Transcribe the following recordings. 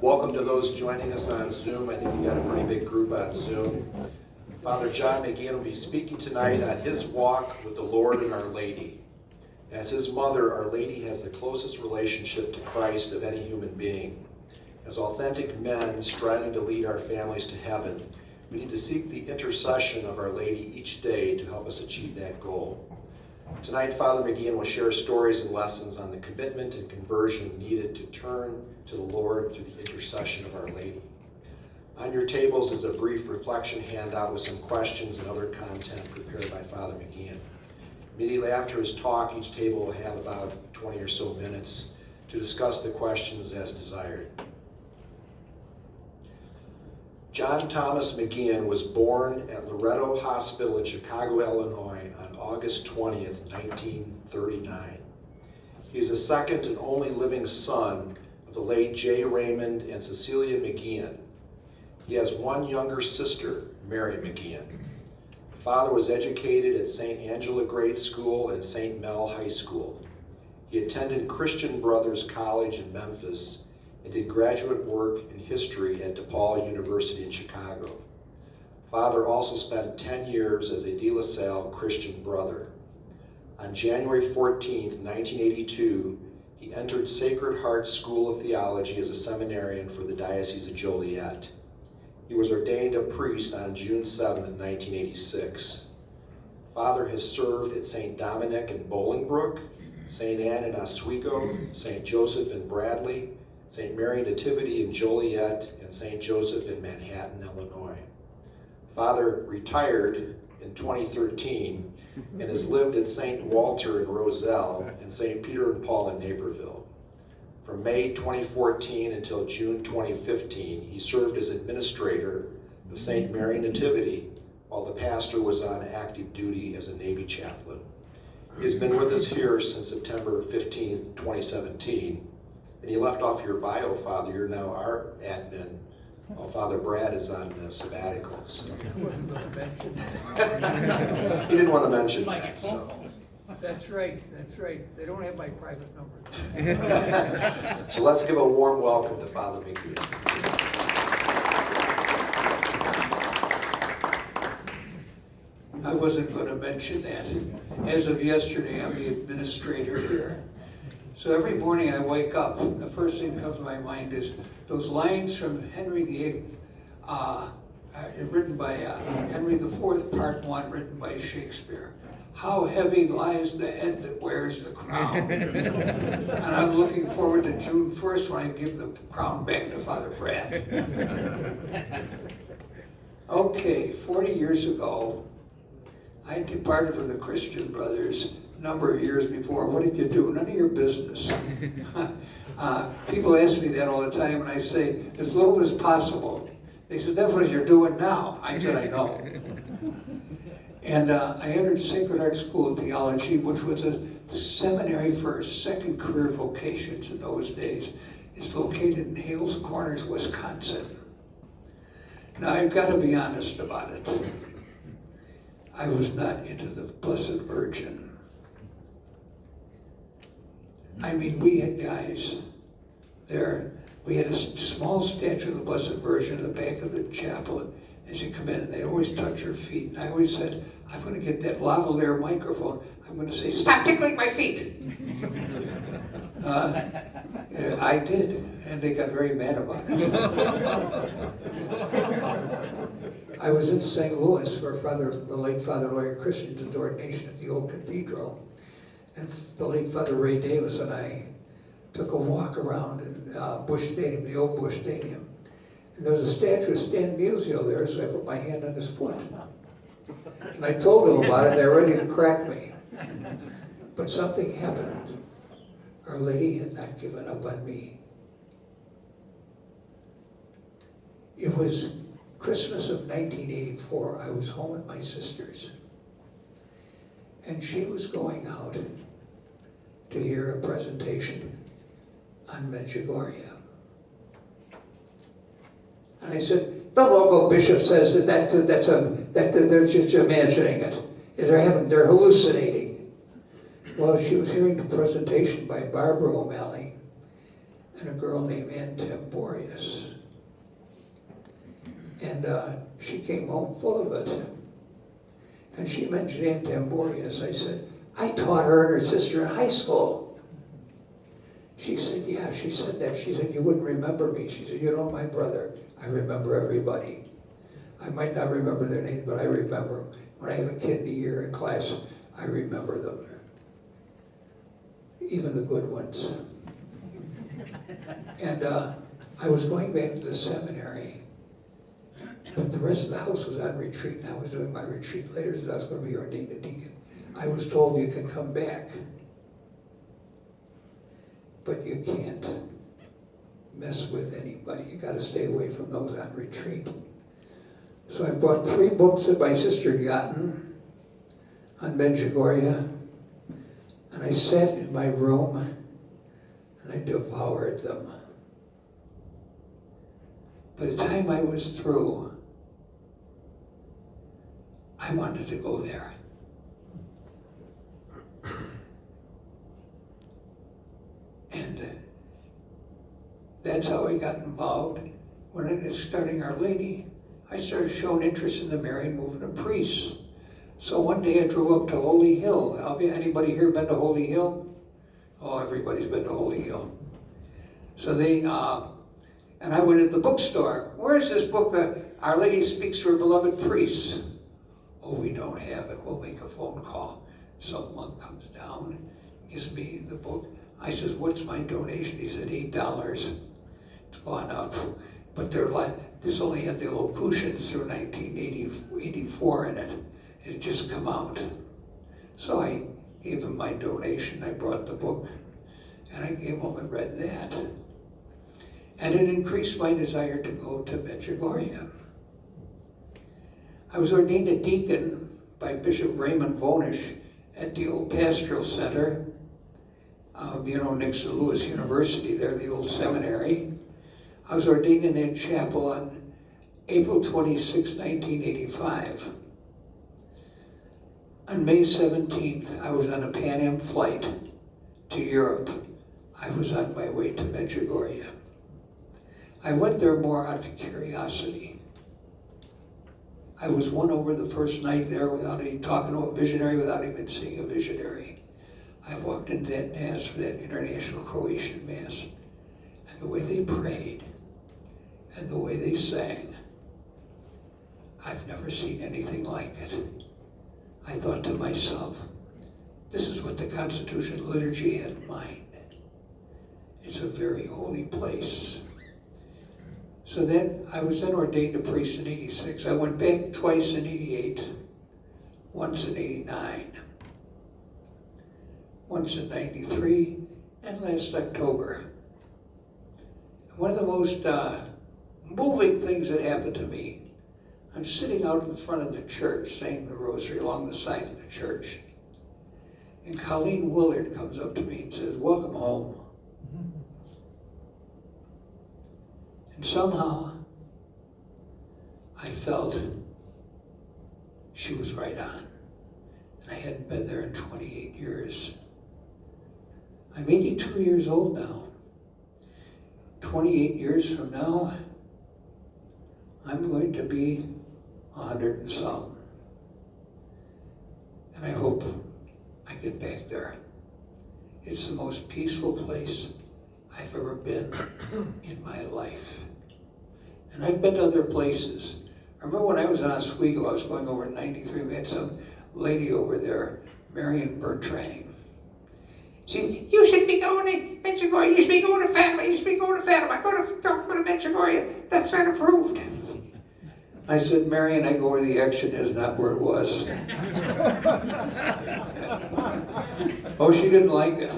Welcome to those joining us on Zoom. I think we've got a pretty big group on Zoom. Father John McGeean will be speaking tonight on his walk with the Lord and Our Lady. As his mother, Our Lady has the closest relationship to Christ of any human being. As authentic men striving to lead our families to heaven, we need to seek the intercession of Our Lady each day to help us achieve that goal. Tonight, Father McGeean will share stories and lessons on the commitment and conversion needed to turn to the Lord through the intercession of Our Lady. On your tables is a brief reflection handout with some questions and other content prepared by Father McGeean. Immediately after his talk, each table will have about 20 or so minutes to discuss the questions as desired. John Thomas McGeean was born at Loretto Hospital in Chicago, Illinois on August 20th, 1939. He is the second and only living son of the late J. Raymond and Cecilia McGeean. He has one younger sister, Mary McGeean. Father was educated at St. Angela Grade School and St. Mel High School. He attended Christian Brothers College in Memphis and did graduate work in history at DePaul University in Chicago. Father also spent 10 years as a De La Salle Christian brother. On January 14th, 1982, he entered Sacred Heart School of Theology as a seminarian for the Diocese of Joliet. He was ordained a priest on June 7th, 1986. Father has served at St. Dominic in Bolingbrook, St. Anne in Oswego, St. Joseph in Bradley, St. Mary Nativity in Joliet, and St. Joseph in Manhattan, Illinois. Father retired in 2013 and has lived at St. Walter in Roselle and St. Peter and Paul in Naperville. From May 2014 until June 2015, he served as administrator of St. Mary Nativity while the pastor was on active duty as a Navy chaplain. He has been with us here since September 15th, 2017. And you left off your bio, Father. You're now our admin. Well, Father Brad is on sabbatical. So. He didn't want to mention that. So. That's right. They don't have my private number. So let's give a warm welcome to Father McGeean. I wasn't going to mention that. As of yesterday, I'm the administrator here. So every morning I wake up, the first thing that comes to my mind is those lines from Henry VIII, written by Henry IV, Part 1, written by Shakespeare. How heavy lies the head that wears the crown. And I'm looking forward to June 1st when I give the crown back to Father Brad. Okay, 40 years ago, I departed from the Christian Brothers a number of years before. What did you do? None of your business. People ask me that all the time, and I say, as little as possible. They said, that's what you're doing now. I said, I know. And I entered Sacred Heart School of Theology, which was a seminary for second career vocations in those days. It's located in Hales Corners, Wisconsin. Now, I've got to be honest about it. I was not into the Blessed Virgin. I mean, we had guys there. We had a small statue of the Blessed Virgin in the back of the chapel as you come in, and they always touch her feet. And I always said, I'm going to get that lavalier microphone. I'm going to say, stop tickling my feet. I did, and they got very mad about it. I was in St. Louis for the late Father Larry Christian's ordination at the old cathedral. And the late Father Ray Davis and I took a walk around Bush Stadium, the old Bush Stadium. And there was a statue of Stan Musial there, so I put my hand on his foot. And I told them about it, and they were ready to crack me. But something happened. Our Lady had not given up on me. It was Christmas of 1984. I was home at my sister's. And she was going out to hear a presentation on Medjugorje. And I said, the local bishop says that they're just imagining it. They're hallucinating. Well, she was hearing the presentation by Barbara O'Malley, and a girl named Ann Tamborius. And she came home full of it. And she mentioned Ann Tamborius. I said, I taught her and her sister in high school. She said, yeah, she said that. She said, you wouldn't remember me. She said, you know my brother. I remember everybody. I might not remember their name, but I remember. When I have a kid in a year in class, I remember them. Even the good ones. And I was going back to the seminary, but the rest of the house was on retreat, and I was doing my retreat later, so I was going to be ordained a deacon. I was told you can come back, but you can't mess with anybody. You got to stay away from those on retreat. So I bought 3 books that my sister had gotten on Medjugorje, and I sat in my room and I devoured them. By the time I was through, I wanted to go there. And that's how I got involved. When I was starting Our Lady, I started showing interest in the Marian movement of priests. So one day I drove up to Holy Hill. Anybody here been to Holy Hill? Oh, everybody's been to Holy Hill. So and I went to the bookstore. Where's this book, Our Lady Speaks to Her Beloved Priests? Oh, we don't have it. We'll make a phone call. Some monk comes down, gives me the book. I says, what's my donation? He said, $8. It's gone up. But this only had the locutions through 1984 in it. It had just come out. So I gave him my donation. I brought the book, and I came home and read that. And it increased my desire to go to Medjugorje. I was ordained a deacon by Bishop Raymond Vonish at the old pastoral center, next to Lewis University there, the old seminary. I was ordained in that chapel on April 26, 1985. On May 17th, I was on a Pan Am flight to Europe. I was on my way to Medjugorje. I went there more out of curiosity. I was won over the first night there without even talking to a visionary, without even seeing a visionary. I walked into that Mass for that International Croatian Mass, and the way they prayed, and the way they sang, I've never seen anything like it. I thought to myself, this is what the Constitutional Liturgy had in mind. It's a very holy place. So then, I was then ordained a priest in 86. I went back twice in 88, once in 89, once in 93, and last October. One of the most moving things that happened to me, I'm sitting out in front of the church saying the rosary along the side of the church. And Colleen Willard comes up to me and says, welcome home. And somehow, I felt she was right on. And I hadn't been there in 28 years. I'm 82 years old now. 28 years from now, I'm going to be 100 and some. And I hope I get back there. It's the most peaceful place I've ever been in my life. And I've been to other places. I remember when I was in Oswego, I was going over in 93, we had some lady over there, Marian Bertrand. She said, you should be going to Medjugorje, you should be going to Fatima, you should be going to Fatima, don't go to Medjugorje, that's not approved. I said, Marian, I go where the action is, not where it was. Oh, she didn't like it.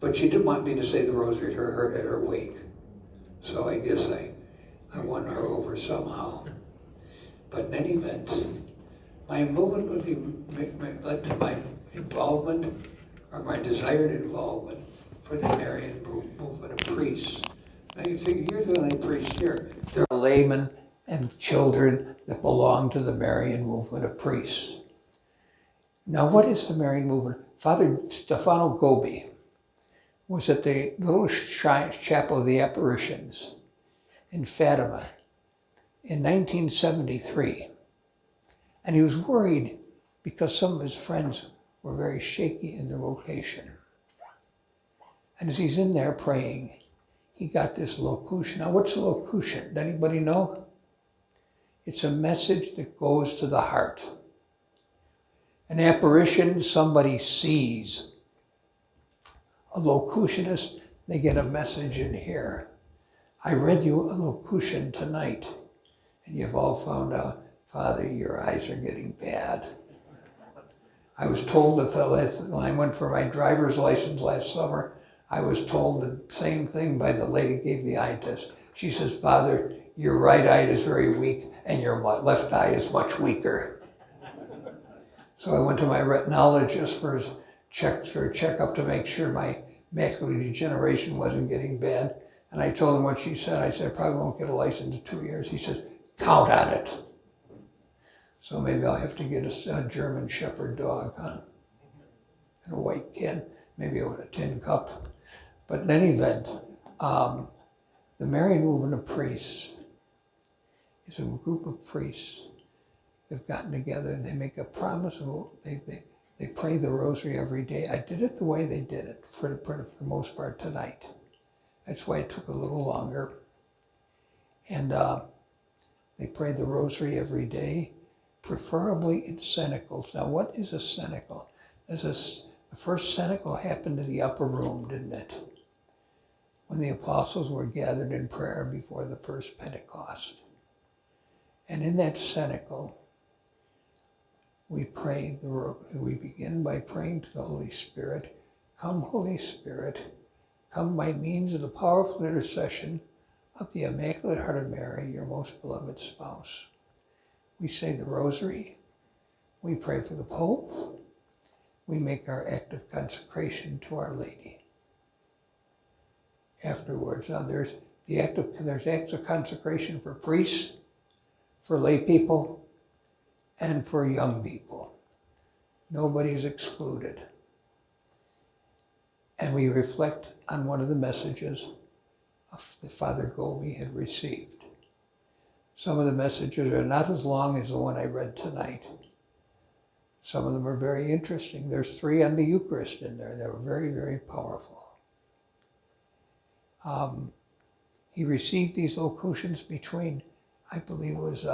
But she did want me to say the rosary to her at her wake. So I guess I won her over somehow. But in any event, my movement led to my involvement, or my desired involvement, for the Marian movement of priests. Now you figure, you're the only priest here. There are laymen and children that belong to the Marian movement of priests. Now what is the Marian movement? Father Stefano Gobbi was at the little chapel of the apparitions in Fatima in 1973. And he was worried because some of his friends were very shaky in their vocation. And as he's in there praying, he got this locution. Now, what's a locution? Does anybody know? It's a message that goes to the heart. An apparition, somebody sees. A locutionist, they get a message in here. I read you a locution tonight, and you've all found out, Father, your eyes are getting bad. I was told that when I went for my driver's license last summer, I was told the same thing by the lady who gave the eye test. She says, Father, your right eye is very weak, and your left eye is much weaker. So I went to my retinologist for a checkup to make sure my macular degeneration wasn't getting bad. And I told him what she said. I said, I probably won't get a license in 2 years. He said, count on it. So maybe I'll have to get a German Shepherd dog, huh? And a white can, maybe with a tin cup. But in any event, the Marian movement of priests is a group of priests. They've gotten together and they make a promise. They pray the rosary every day. I did it the way they did it for the most part tonight. That's why it took a little longer. And they pray the rosary every day, preferably in cenacles. Now, what is a cenacle? The first cenacle happened in the upper room, didn't it? When the apostles were gathered in prayer before the first Pentecost. And in that cenacle, we begin by praying to the Holy Spirit, come Holy Spirit, come by means of the powerful intercession of the Immaculate Heart of Mary, your most beloved spouse. We say the rosary, we pray for the Pope, we make our act of consecration to Our Lady. Afterwards, now there's acts of consecration for priests, for lay people, and for young people. Nobody's excluded. And we reflect on one of the messages that Father Gobbi had received. Some of the messages are not as long as the one I read tonight. Some of them are very interesting. There's 3 on the Eucharist in there. They were very, very powerful. He received these locutions between, I believe it was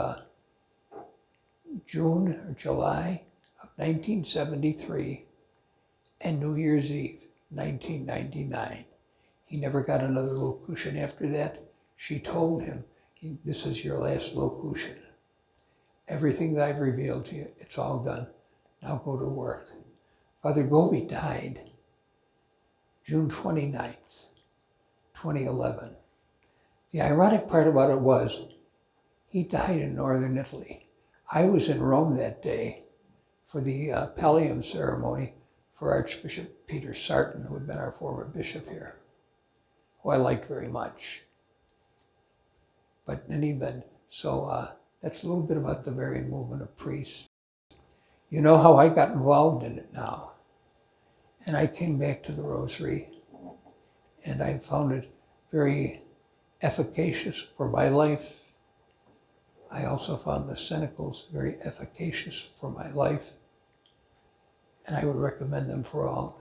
June or July of 1973 and New Year's Eve, 1999. He never got another locution after that. She told him, this is your last locution. Everything that I've revealed to you, it's all done. Now go to work. Father Gobbi died June 29th, 2011. The ironic part about it was, he died in northern Italy. I was in Rome that day for the pallium ceremony for Archbishop Peter Sarton, who had been our former bishop here, who I liked very much. But in any event, so that's a little bit about the Marian movement of priests. You know how I got involved in it now. And I came back to the Rosary, and I found it very efficacious for my life. I also found the cenacles very efficacious for my life. And I would recommend them for all.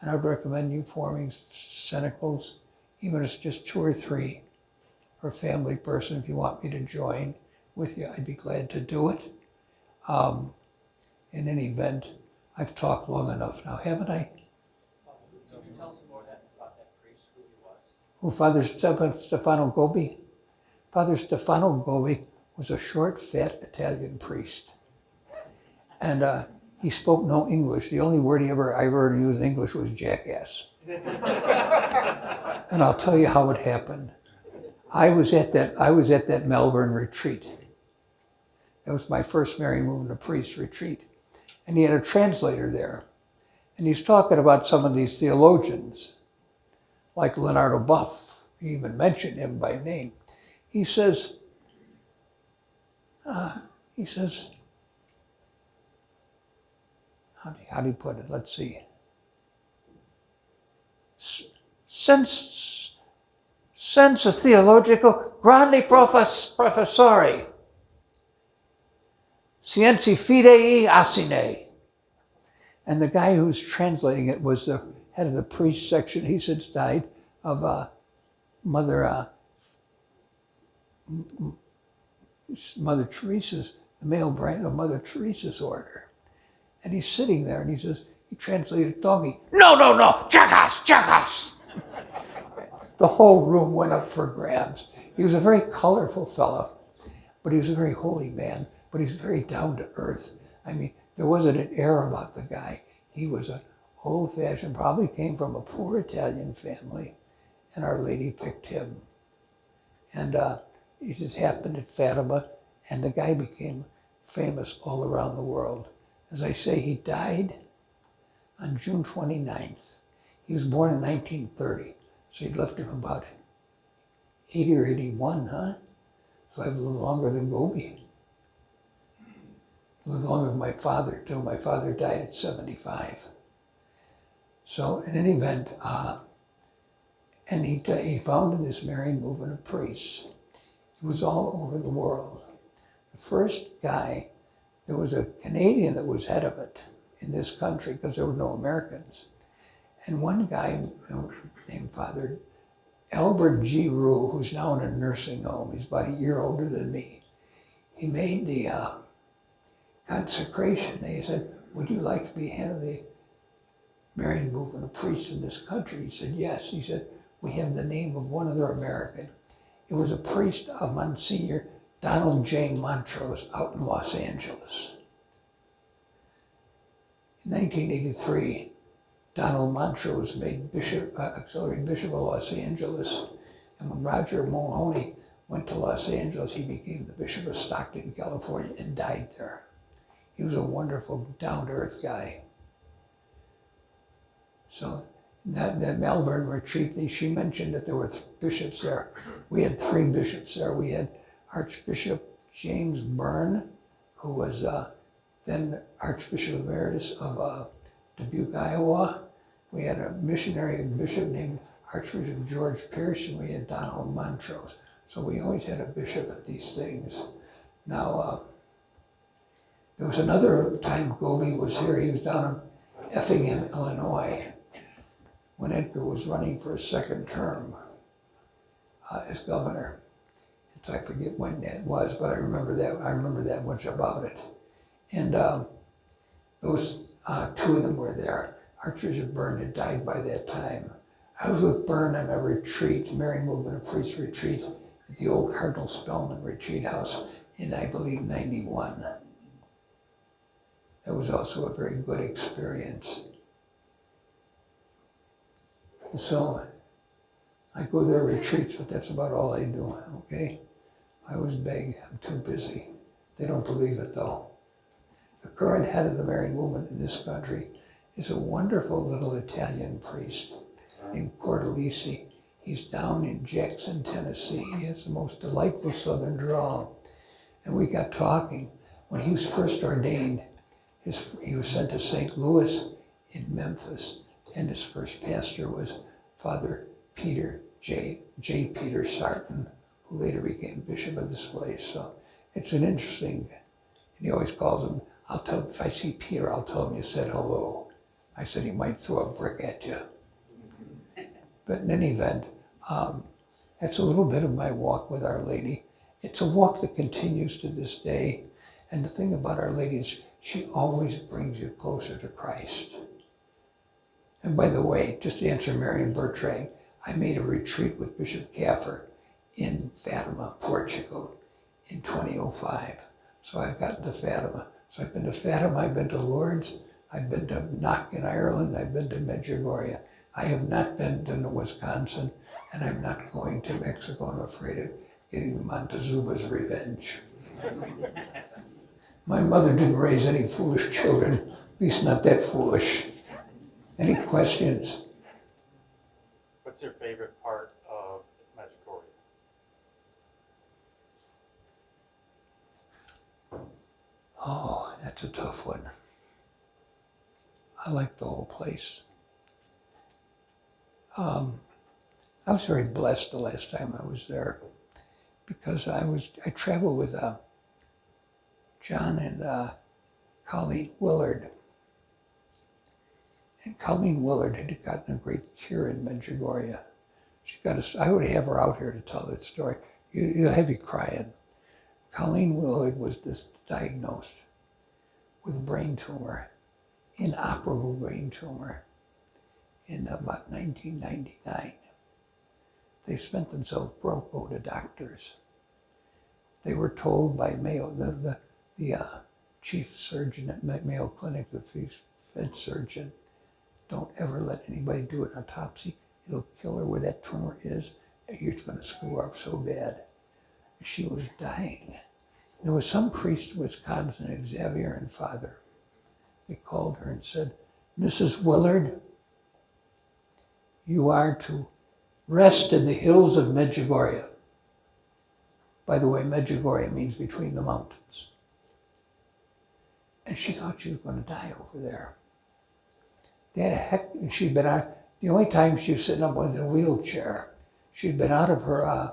And I would recommend you forming cenacles, even if it's just 2 or 3, for a family person. If you want me to join with you, I'd be glad to do it. In any event, I've talked long enough now, haven't I? Can you tell us more about that priest, who he was? Who, Father Stefano Gobbi? Father Stefano Gobbi was a short, fat Italian priest. And he spoke no English. The only word I ever heard him use in English was jackass. And I'll tell you how it happened. I was at that Malvern retreat. That was my first Marian movement of priests retreat. And he had a translator there. And he's talking about some of these theologians, like Leonardo Buff. He even mentioned him by name. He says, how do you put it? Let's see. senza theologico grandi professori, scienze fidei asine. And the guy who was translating it was the head of the priest section. He since died of Mother Teresa's, the male branch of Mother Teresa's order. And he's sitting there and he says, he translated doggy. No, jackass. The whole room went up for grabs. He was a very colorful fellow, but he was a very holy man, but he's very down to earth. I mean, there wasn't an air about the guy. He was an old-fashioned, probably came from a poor Italian family, and Our Lady picked him. And he just happened at Fatima, and the guy became famous all around the world. As I say, he died on June 29th. He was born in 1930, so he'd left him about 80 or 81, huh? So I've lived longer than Gobbi. Lived longer than my father, too. My father died at 75. So in any event, and he founded this Marian movement of priests. It was all over the world. The first guy, there was a Canadian that was head of it in this country because there were no Americans. And one guy named Father Albert G. Rue, who's now in a nursing home, he's about a year older than me. He made the consecration. They said, would you like to be head of the Marian movement of priests in this country? He said, yes. He said, we have the name of one other American. It was a priest of Monsignor Donald J. Montrose out in Los Angeles. In 1983, Donald Montrose was made auxiliary bishop of Los Angeles. And when Roger Mahoney went to Los Angeles, he became the Bishop of Stockton, California, and died there. He was a wonderful, down-to-earth guy. So that Malvern retreat, she mentioned that there were bishops there. We had 3 bishops there. We had Archbishop James Byrne, who was then Archbishop Emeritus of Dubuque, Iowa. We had a missionary bishop named Archbishop George Pierce, and we had Donald Montrose. So we always had a bishop at these things. Now, there was another time Gobbi was here. He was down in Effingham, Illinois, when Edgar was running for a second term as governor. So I forget when that was, but I remember that much about it. And those 2 of them were there. Archbishop Byrne had died by that time. I was with Byrne on a retreat, Marian Movement of Priests retreat, at the old Cardinal Spellman Retreat House in, I believe, 91. That was also a very good experience. And so I go to their retreats, but that's about all I do, okay? I always beg, I'm too busy. They don't believe it though. The current head of the Marian movement in this country is a wonderful little Italian priest named Cordalisi. He's down in Jackson, Tennessee. He has the most delightful southern drawl. And we got talking. When he was first ordained, he was sent to St. Louis in Memphis, and his first pastor was Father Peter J. Peter Sarton, who later became bishop of this place. So it's an interesting, and he always calls him, if I see Peter, I'll tell him you said hello. I said he might throw a brick at you. But in any event, that's a little bit of my walk with Our Lady. It's a walk that continues to this day. And the thing about Our Lady is she always brings you closer to Christ. And by the way, just to answer Marian Bertrand, I made a retreat with Bishop Caffer in Fatima, Portugal in 2005. So I've gotten to Fatima. So I've been to Fatima, I've been to Lourdes, I've been to Knock in Ireland, I've been to Medjugorje. I have not been to Wisconsin, and I'm not going to Mexico. I'm afraid of getting Montezuma's revenge. My mother didn't raise any foolish children, at least not that foolish. Any questions? What's your favorite part of Medjugorje? Oh, that's a tough one. I like the whole place. I was very blessed the last time I was there because I traveled with John and Colleen Willard. And Colleen Willard had gotten a great cure in Medjugorje. I would have her out here to tell that story. You'll have you crying. Colleen Willard was diagnosed with a brain tumor, inoperable brain tumor, in about 1999. They spent themselves broke go to doctors. They were told by Mayo, the chief surgeon at Mayo Clinic, the head surgeon, don't ever let anybody do an autopsy. It'll kill her where that tumor is, and you're going to screw her up so bad. She was dying. There was some priest in Wisconsin, Xavier and Father. They called her and said, Mrs. Willard, you are to rest in the hills of Medjugorje. By the way, Medjugorje means between the mountains. And she thought she was going to die over there. They had she'd been out, the only time she was sitting up in a wheelchair, she'd been out of her,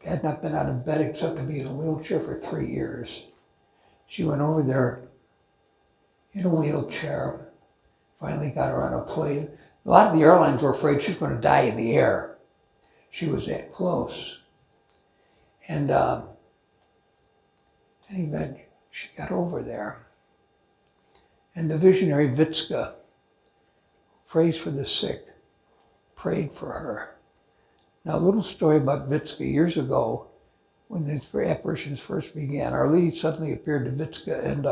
had not been out of bed except to be in a wheelchair for 3 years. She went over there in a wheelchair, finally got her on a plane. A lot of the airlines were afraid she was going to die in the air. She was that close. And anyway, she got over there. And the visionary Vitska prays for the sick, prayed for her. Now, a little story about Vitska. Years ago, when these apparitions first began, Our Lady suddenly appeared to Vitska and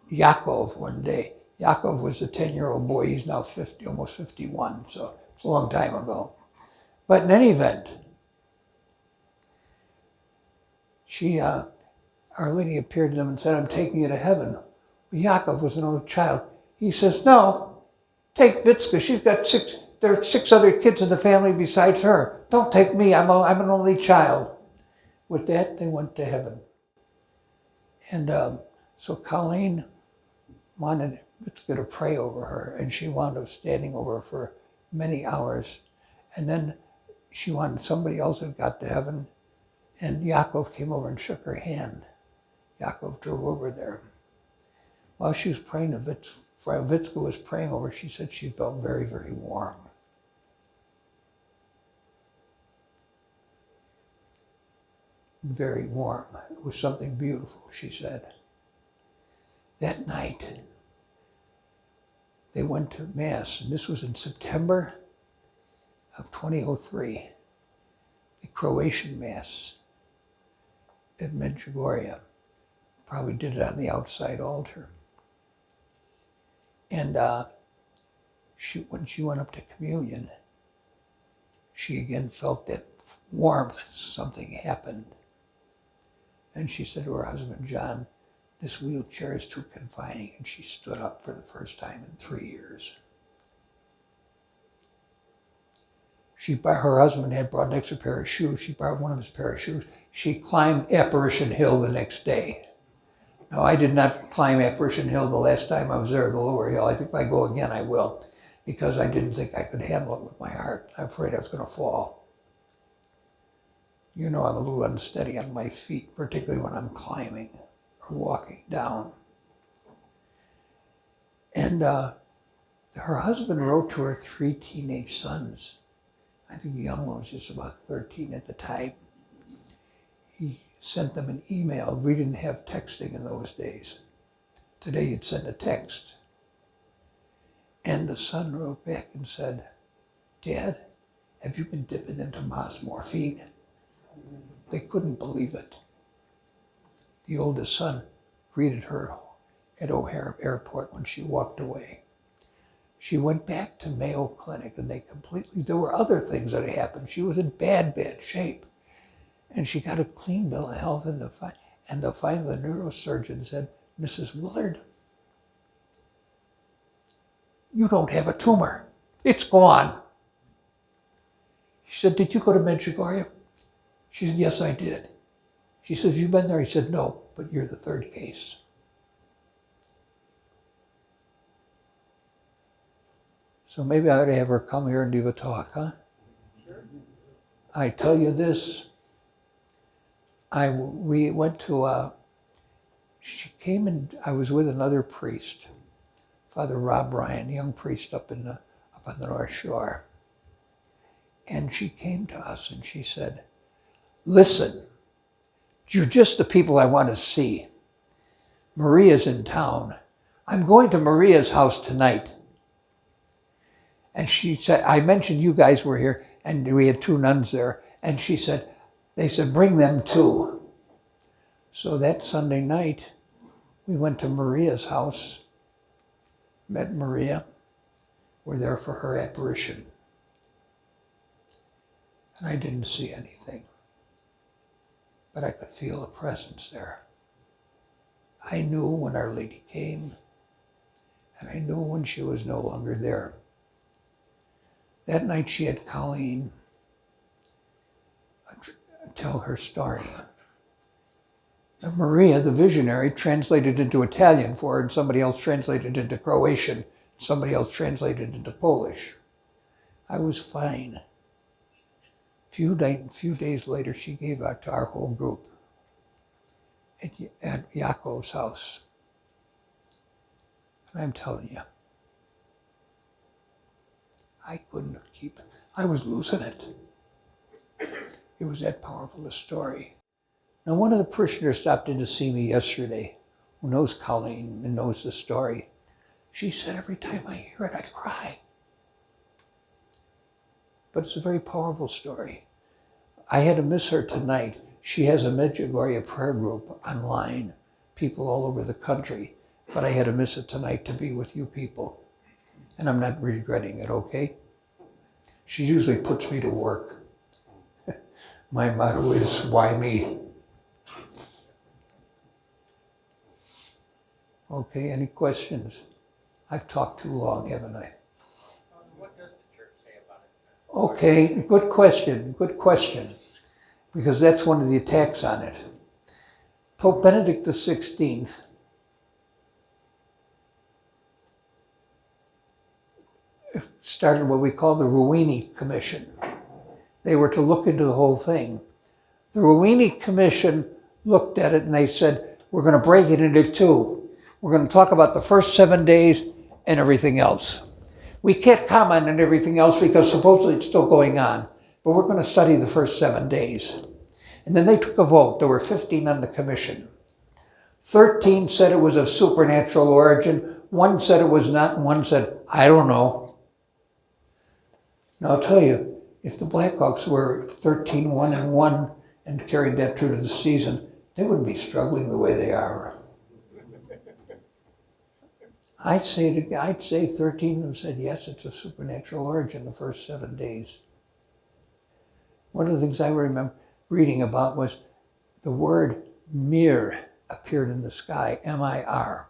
Yakov one day. Yakov was a 10-year-old boy. He's now 50, almost 51, so it's a long time ago. But in any event, Our Lady appeared to them and said, I'm taking you to heaven. Well, Yakov was an old child. He says, no, take Vitska. There are 6 other kids in the family besides her. Don't take me, I'm an only child. With that, they went to heaven. And so Colleen wanted Vitska to pray over her, and she wound up standing over her for many hours. And then she wanted somebody else that got to heaven, and Yakov came over and shook her hand. Yakov drove over there. While she was praying, Vitska was praying over, she said she felt very, very warm. Very warm. It was something beautiful, she said. That night, they went to Mass, and this was in September of 2003, the Croatian Mass at Medjugorje. Probably did it on the outside altar. And when she went up to communion, she again felt that warmth, something happened. And she said to her husband, John, this wheelchair is too confining, and she stood up for the first time in 3 years. Her husband had brought an extra pair of shoes. She borrowed one of his pair of shoes. She climbed Apparition Hill the next day. Now, I did not climb Apparition Hill the last time I was there, the lower hill. I think if I go again, I will, because I didn't think I could handle it with my heart. I'm afraid I was going to fall. You know, I'm a little unsteady on my feet, particularly when I'm climbing or walking down. And her husband wrote to her 3 teenage sons. I think the young one was just about 13 at the time. He sent them an email. We didn't have texting in those days. Today you'd send a text. And the son wrote back and said, Dad, have you been dipping into Ma's morphine? They couldn't believe it. The oldest son greeted her at O'Hare Airport when she walked away. She went back to Mayo Clinic, and there were other things that had happened. She was in bad shape. And she got a clean bill of health, and finally the neurosurgeon said, Mrs. Willard, you don't have a tumor. It's gone. He said, did you go to Medjugorje? She said, yes, I did. She says, you been there? He said, no, but you're the 3rd case. So maybe I ought to have her come here and do a talk, huh? I tell you this, we went to she came and I was with another priest, Father Rob Ryan, young priest up on the North Shore. And she came to us and she said, listen, you're just the people I want to see. Maria's in town. I'm going to Maria's house tonight. And she said, I mentioned you guys were here, and we had 2 nuns there. And she said, they said, bring them too. So that Sunday night, we went to Maria's house, met Maria, were there for her apparition. And I didn't see anything, but I could feel a presence there. I knew when Our Lady came, and I knew when she was no longer there. That night she had Colleen tell her story. And Maria, the visionary, translated into Italian for her, and somebody else translated into Croatian, somebody else translated into Polish. I was fine. Few days later, she gave out to our whole group at Yakov's house. And I'm telling you, I couldn't keep it. I was losing it. It was that powerful a story. Now, one of the parishioners stopped in to see me yesterday, who knows Colleen and knows the story. She said, every time I hear it, I cry. But it's a very powerful story. I had to miss her tonight. She has a Medjugorje prayer group online, people all over the country. But I had to miss it tonight to be with you people. And I'm not regretting it, okay? She usually puts me to work. My motto is, why me? Okay, any questions? I've talked too long, haven't I? What does the church say about it? Okay, good question. Because that's one of the attacks on it. Pope Benedict XVI started what we call the Ruini Commission. They were to look into the whole thing. The Ruini Commission looked at it and they said, we're going to break it into 2. We're going to talk about the first 7 days and everything else. We can't comment on everything else because supposedly it's still going on, but we're going to study the first 7 days. And then they took a vote. There were 15 on the commission. 13 said it was of supernatural origin. 1 said it was not, and 1 said, I don't know. Now I'll tell you, if the Blackhawks were 13-1-1 and carried that through to the season, they wouldn't be struggling the way they are. I'd say 13 have said, yes, it's of supernatural origin the first 7 days. One of the things I remember reading about was the word mir appeared in the sky, M-I-R.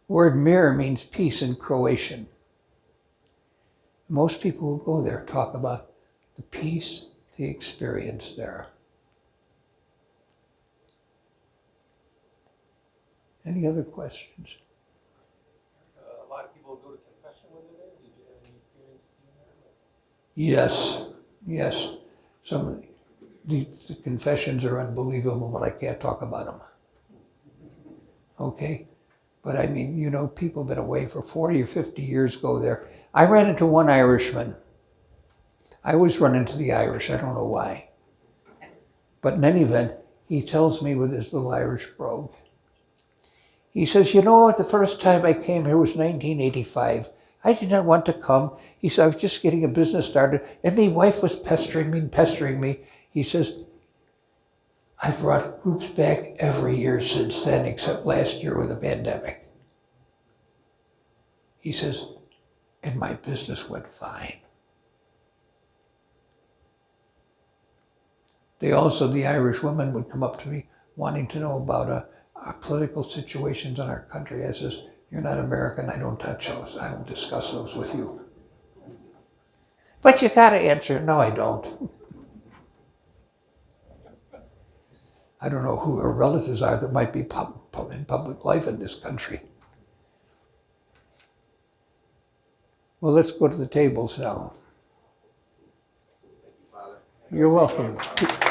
The word mir means peace in Croatian. Most people who go there talk about the peace they experience there. Any other questions? A lot of people go to confession when they're there. Did you have any experience doing that? Yes. Some of the confessions are unbelievable, but I can't talk about them. Okay? But I mean, you know, people have been away for 40 or 50 years go there. I ran into one Irishman. I always run into the Irish, I don't know why. But in any event, he tells me with his little Irish brogue. He says, you know what, the first time I came here was 1985. I did not want to come. He said, I was just getting a business started, and my wife was pestering me. He says, I've brought groups back every year since then, except last year with the pandemic. He says, and my business went fine. The Irish women would come up to me wanting to know about our political situations in our country. I says, you're not American, I don't touch those. I don't discuss those with you. But you gotta answer. No, I don't. I don't know who her relatives are that might be in public life in this country. Well, let's go to the tables now. You're welcome.